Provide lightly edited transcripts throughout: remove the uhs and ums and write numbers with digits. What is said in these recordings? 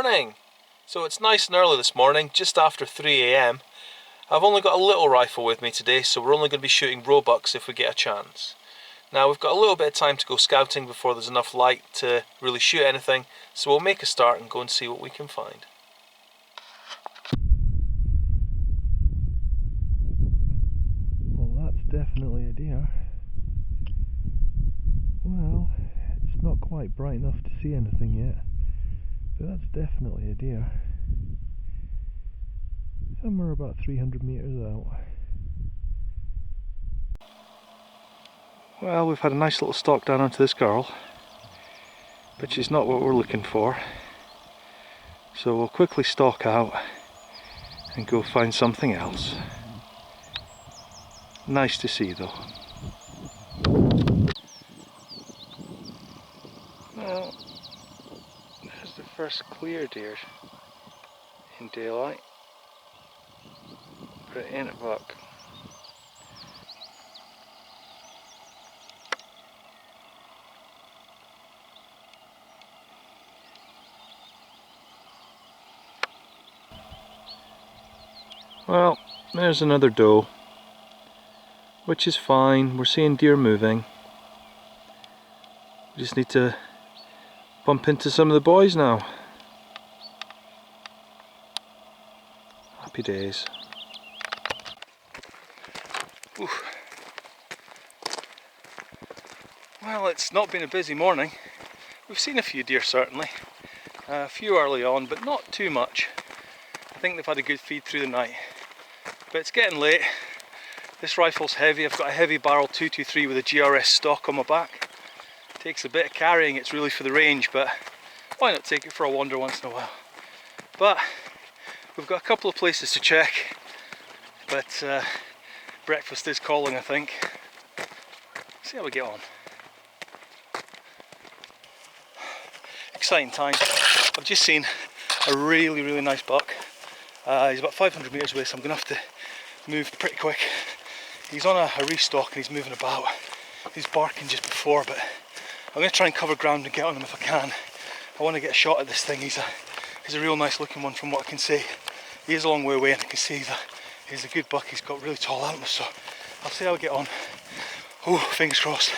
morning! So it's nice and early this morning, just after 3 AM. I've only got a little rifle with me today, so we're only going to be shooting roebucks if we get a chance. Now we've got a little bit of time to go scouting before there's enough light to really shoot anything, so we'll make a start and go and see what we can find. Well, that's definitely a deer. Well, it's not quite bright enough to see anything yet, but that's definitely a deer. Somewhere about 300 meters out. Well, we've had a nice little stalk down onto this girl, but she's not what we're looking for. So we'll quickly stalk out and go find something else. Nice to see though. Well, there's the first clear deer in daylight, but it ain't a buck. Well, there's another doe, which is fine. We're seeing deer moving. We just need to bump into some of the boys now. Happy days. Oof. Well, it's not been a busy morning. We've seen a few deer certainly. A few early on, but not too much. I think they've had a good feed through the night. But it's getting late. This rifle's heavy. I've got a heavy barrel 223 with a GRS stock on my back. Takes a bit of carrying, it's really for the range, but why not take it for a wander once in a while? But we've got a couple of places to check, but breakfast is calling, I think. See how we get on. Exciting time. I've just seen a really nice buck. He's about 500 metres away, so I'm going to have to move pretty quick. He's on a restock and he's moving about. He's barking just before, but I'm going to try and cover ground and get on him if I can. I want to get a shot at this thing. He's a real nice looking one from what I can see. He is a long way away and I can see he's a good buck. He's got really tall antlers, so I'll see how I get on. Oh, fingers crossed.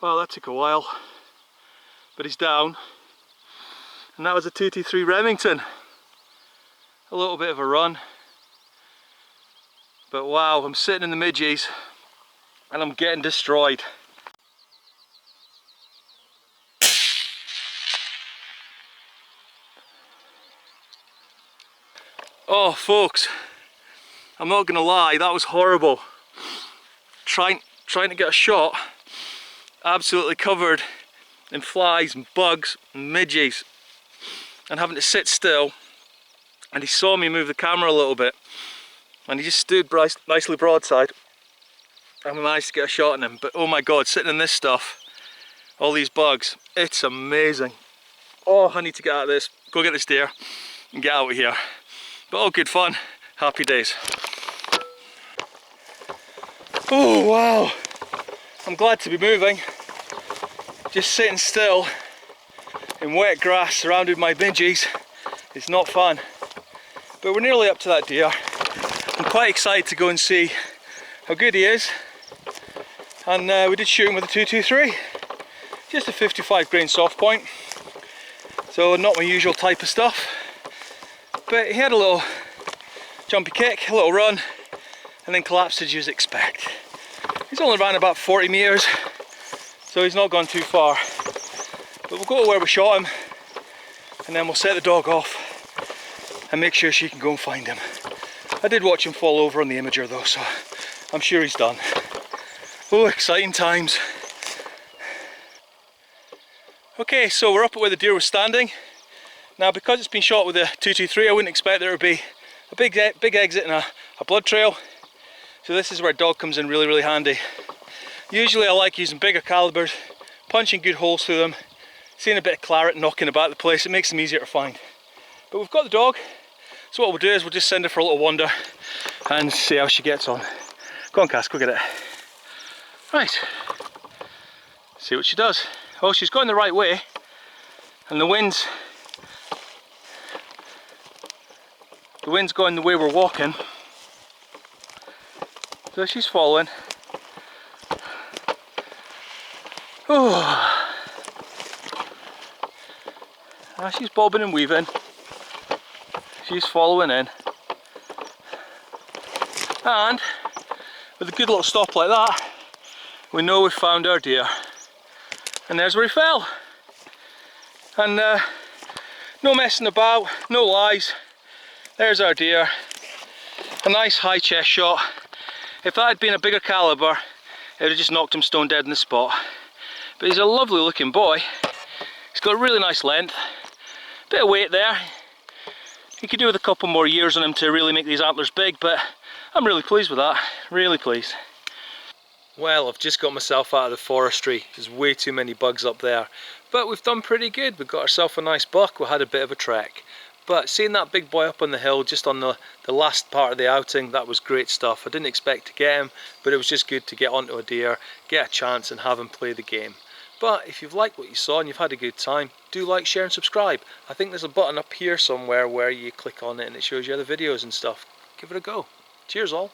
Well, that took a while, but he's down. And that was a 223 Remington. A little bit of a run. But wow, I'm sitting in the midgies and I'm getting destroyed. Oh folks, I'm not gonna lie, that was horrible. Trying to get a shot, absolutely covered in flies and bugs and midgies, and having to sit still. And he saw me move the camera a little bit, and he just stood nicely broadside, and we managed to get a shot on him. But oh my god, sitting in this stuff, all these bugs, it's amazing. Oh, I need to get out of this, go get this deer and get out of here. But all good fun, happy days. Oh wow, I'm glad to be moving. Just sitting still in wet grass surrounded by midgies is not fun. But we're nearly up to that deer. I'm quite excited to go and see how good he is. And we did shoot him with a 223. Just a 55 grain soft point. So not my usual type of stuff. But he had a little jumpy kick, a little run, and then collapsed as you'd expect. He's only ran about 40 meters, so he's not gone too far. But we'll go to where we shot him, and then we'll set the dog off and make sure she can go and find him. I did watch him fall over on the Imager though, so I'm sure he's done. Oh, exciting times. Okay, so we're up at where the deer was standing. Now, because it's been shot with a 223, I wouldn't expect there to be a big exit and a blood trail. So this is where a dog comes in really handy. Usually I like using bigger calibers, punching good holes through them, seeing a bit of claret knocking about the place. It makes them easier to find. But we've got the dog, so what we'll do is we'll just send her for a little wander and see how she gets on. Go on, Cass, go get it. Right, see what she does. Oh, she's going the right way, and the wind's going the way we're walking, so she's following. Oh, she's bobbing and weaving. She's following in, and with a good little stop like that, we know we've found our deer. And there's where he fell. And no messing about, no lies. There's our deer. A nice high chest shot. If that had been a bigger caliber, it would have just knocked him stone dead in the spot. But he's a lovely looking boy. He's got a really nice length. Bit of weight there. You could do with a couple more years on him to really make these antlers big, but I'm really pleased with that. Really pleased. Well, I've just got myself out of the forestry. There's way too many bugs up there. But we've done pretty good. We've got ourselves a nice buck. We had a bit of a trek. But seeing that big boy up on the hill, just on the last part of the outing, that was great stuff. I didn't expect to get him, but it was just good to get onto a deer, get a chance and have him play the game. But if you've liked what you saw and you've had a good time, do like, share and subscribe. I think there's a button up here somewhere where you click on it and it shows you other videos and stuff. Give it a go. Cheers all.